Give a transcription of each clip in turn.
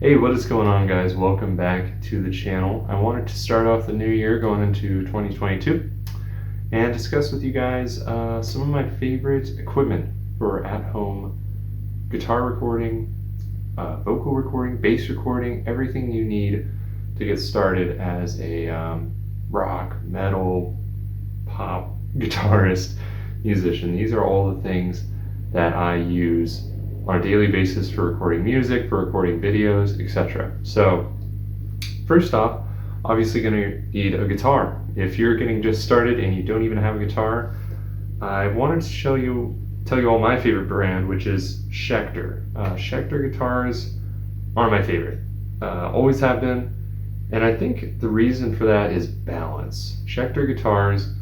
Hey, what is going on, guys? Welcome back to the channel. I wanted to start off the new year going into 2022 and discuss with you guys some of my favorite equipment for at-home guitar recording, vocal recording, bass recording, everything you need to get started as a rock, metal, pop guitarist, musician. These are all the things that I use on a daily basis for recording music, for recording videos, etc. So first off, obviously going to need a guitar. If you're getting just started and you don't even have a guitar, I wanted to tell you all my favorite brand, which is Schecter. Schecter guitars are my favorite, always have been, and I think the reason for that is balance. Schecter guitars,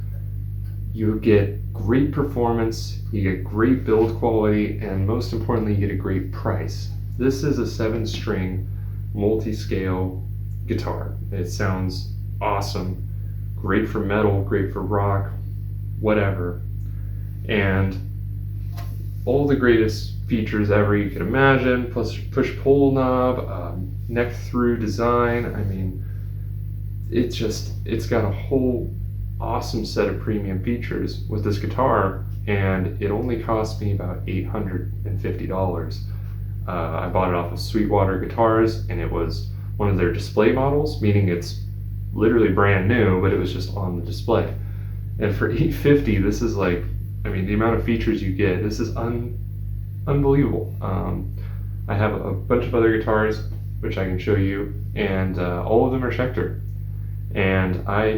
you get great performance, you get great build quality, and most importantly, you get a great price. This is a 7-string multi-scale guitar. It sounds awesome, great for metal, great for rock, whatever, and all the greatest features ever you could imagine, plus push-pull knob, neck-through design. I mean, it's got a whole awesome set of premium features with this guitar, and it only cost me about $850. I bought it off of Sweetwater Guitars, and it was one of their display models, meaning it's literally brand new, but it was just on the display. And for $850, this is like, I mean, the amount of features you get, this is unbelievable. I have a bunch of other guitars, which I can show you, and all of them are Schecter. And I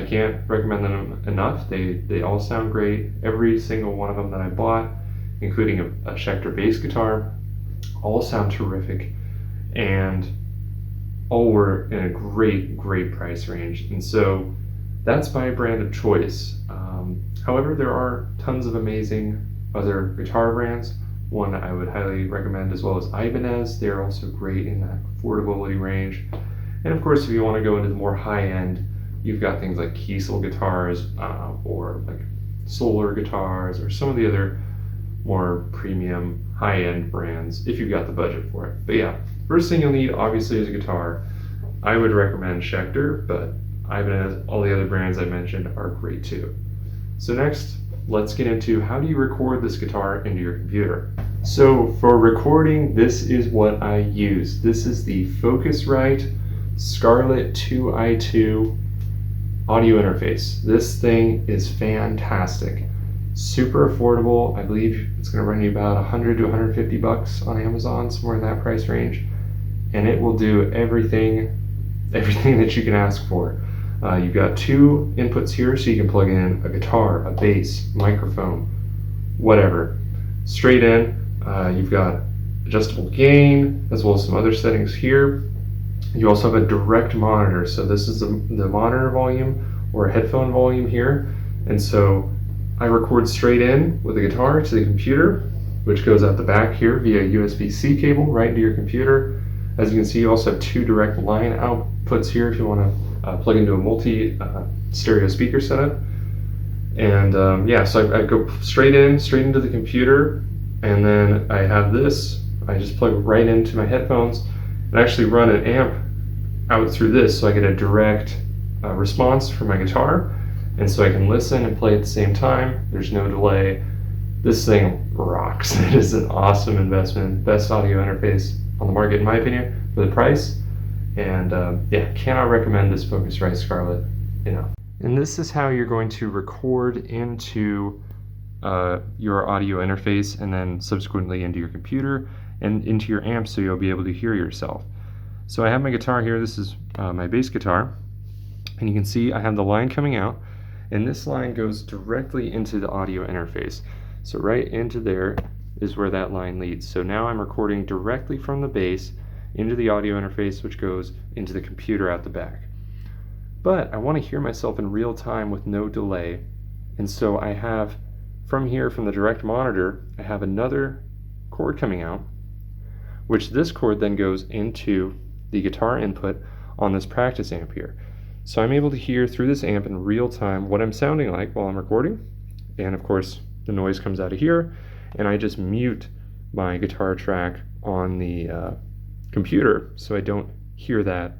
can't recommend them enough. They all sound great. Every single one of them that I bought, including a Schecter bass guitar, all sound terrific, and all were in a great price range. And so that's my brand of choice. However, there are tons of amazing other guitar brands. One I would highly recommend as well as Ibanez. They're also great in that affordability range. And of course, if you want to go into the more high-end, you've got things like Kiesel guitars, or like Solar guitars, or some of the other more premium high-end brands if you've got the budget for it. But yeah, first thing you'll need obviously is a guitar. I would recommend Schecter, but Ibanez, all the other brands I mentioned are great too. So next, let's get into how do you record this guitar into your computer. So for recording, this is what I use. This is the Focusrite Scarlett 2i2 audio interface. This thing is fantastic. Super affordable. I believe it's going to run you about 100 to 150 bucks on Amazon, somewhere in that price range. And it will do everything that you can ask for. You've got 2 inputs here, so you can plug in a guitar, a bass, microphone, whatever. Straight in, you've got adjustable gain, as well as some other settings here. You also have a direct monitor, so this is the monitor volume or headphone volume here, and so I record straight in with the guitar to the computer, which goes out the back here via USB-C cable right into your computer. As you can see, you also have 2 direct line outputs here if you want to plug into a multi-stereo speaker setup. And yeah, so I go straight into the computer, and then I have this. I just plug right into my headphones and actually run an amp out through this, so I get a direct response from my guitar, and so I can listen and play at the same time. There's no delay. This thing rocks. It is an awesome investment, best audio interface on the market in my opinion for the price, and yeah, cannot recommend this Focusrite Scarlett enough. And this is how you're going to record into your audio interface, and then subsequently into your computer and into your amp, so you'll be able to hear yourself. So I have my guitar here. This is my bass guitar, and you can see I have the line coming out, and this line goes directly into the audio interface. So right into there is where that line leads. So now I'm recording directly from the bass into the audio interface, which goes into the computer out the back. But I want to hear myself in real time with no delay, and so I have from here, from the direct monitor, I have another cord coming out, which this cord then goes into the guitar input on this practice amp here. So I'm able to hear through this amp in real time what I'm sounding like while I'm recording, and of course the noise comes out of here, and I just mute my guitar track on the computer so I don't hear that,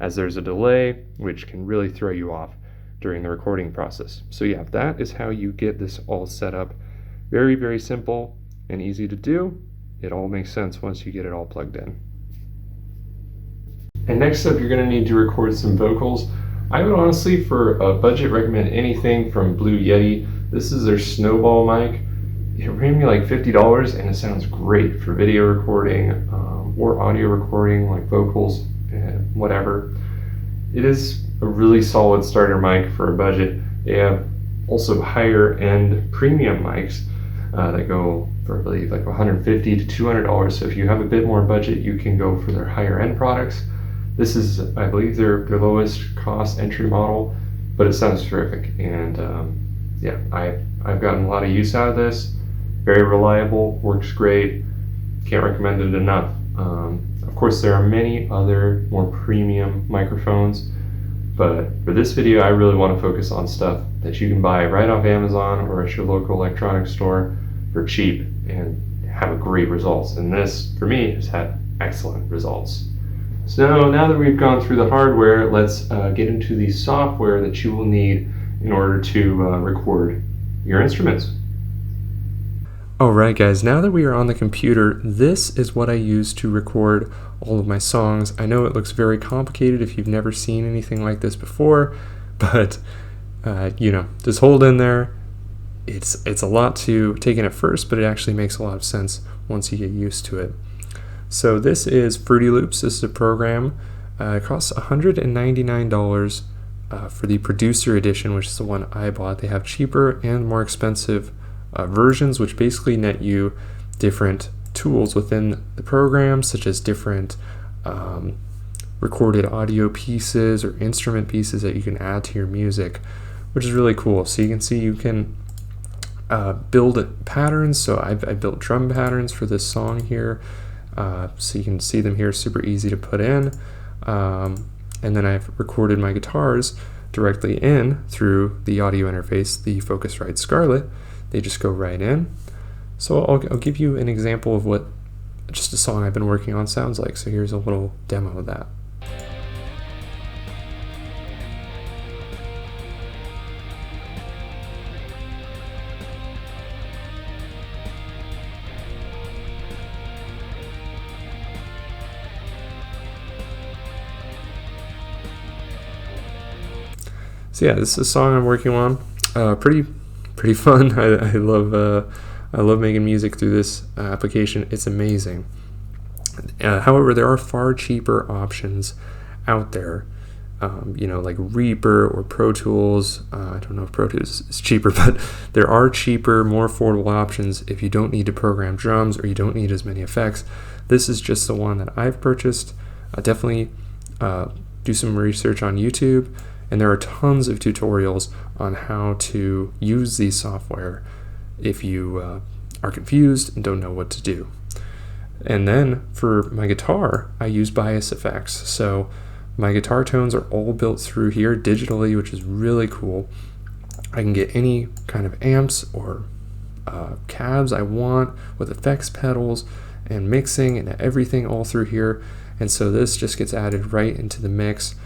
as there's a delay which can really throw you off during the recording process. So yeah, that is how you get this all set up. Very, very simple and easy to do. It all makes sense once you get it all plugged in. And next up, you're going to need to record some vocals. I would honestly, for a budget, recommend anything from Blue Yeti. This is their Snowball mic. It ran me like $50 and it sounds great for video recording or audio recording, like vocals and whatever. It is a really solid starter mic for a budget. They have also higher end premium mics that go for, I believe, like $150 to $200. So if you have a bit more budget, you can go for their higher end products. This is, I believe, their lowest cost entry model, but it sounds terrific. And yeah, I've gotten a lot of use out of this. Very reliable, works great. Can't recommend it enough. Of course, there are many other more premium microphones, but for this video, I really want to focus on stuff that you can buy right off Amazon or at your local electronics store for cheap and have great results. And this, for me, has had excellent results. So now that we've gone through the hardware, let's get into the software that you will need in order to record your instruments. Alright guys, now that we are on the computer, this is what I use to record all of my songs. I know it looks very complicated if you've never seen anything like this before, but you know, just hold in there. It's a lot to take in at first, but it actually makes a lot of sense once you get used to it. So this is Fruity Loops. This is a program. It costs $199 for the producer edition, which is the one I bought. They have cheaper and more expensive versions, which basically net you different tools within the program, such as different recorded audio pieces or instrument pieces that you can add to your music, which is really cool. So you can see you can build patterns. So I've built drum patterns for this song here. So you can see them here, super easy to put in. And then I've recorded my guitars directly in through the audio interface, the Focusrite Scarlett. They just go right in. So I'll give you an example of what just a song I've been working on sounds like. So here's a little demo of that. So yeah, this is a song I'm working on. Pretty fun. I love making music through this application. It's amazing. However, there are far cheaper options out there. You know, like Reaper or Pro Tools. I don't know if Pro Tools is cheaper, but there are cheaper, more affordable options if you don't need to program drums or you don't need as many effects. This is just the one that I've purchased. Definitely do some research on YouTube. And there are tons of tutorials on how to use these software if you are confused and don't know what to do. And then for my guitar, I use Bias FX. So my guitar tones are all built through here digitally, which is really cool. I can get any kind of amps or cabs I want with effects pedals and mixing and everything all through here. And so this just gets added right into the mix.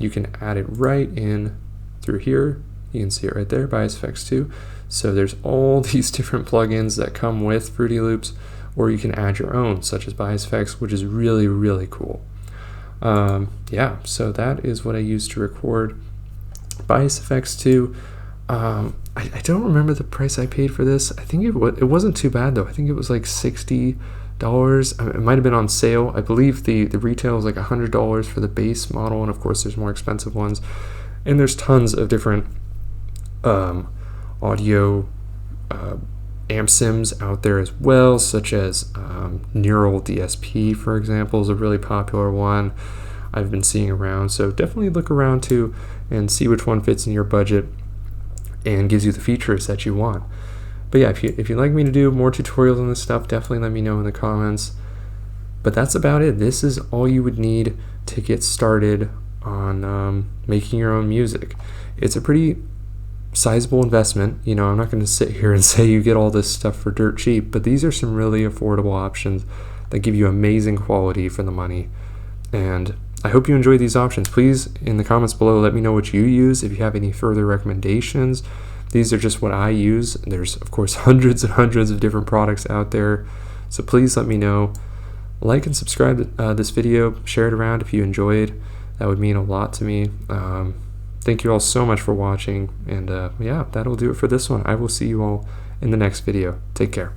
You can add it right in through here. You can see it right there, Bias FX 2. So there's all these different plugins that come with Fruity Loops, or you can add your own, such as Bias FX, which is really, really cool. Yeah, so that is what I use to record Bias FX 2. I don't remember the price I paid for this. I think it wasn't too bad though. I think it was like $60. It might have been on sale. I believe the retail is like $100 for the base model, and of course there's more expensive ones. And there's tons of different audio amp sims out there as well, such as Neural DSP, for example, is a really popular one I've been seeing around. So definitely look around too and see which one fits in your budget and gives you the features that you want. But yeah, if you'd like me to do more tutorials on this stuff, definitely let me know in the comments. But that's about it. This is all you would need to get started on making your own music. It's a pretty sizable investment. You know, I'm not going to sit here and say you get all this stuff for dirt cheap, but these are some really affordable options that give you amazing quality for the money. And I hope you enjoy these options. Please, in the comments below, let me know what you use. If you have any further recommendations, these are just what I use. There's, of course, hundreds and hundreds of different products out there. So please let me know. Like and subscribe to this video. Share it around if you enjoyed. That would mean a lot to me. Thank you all so much for watching. And yeah, that'll do it for this one. I will see you all in the next video. Take care.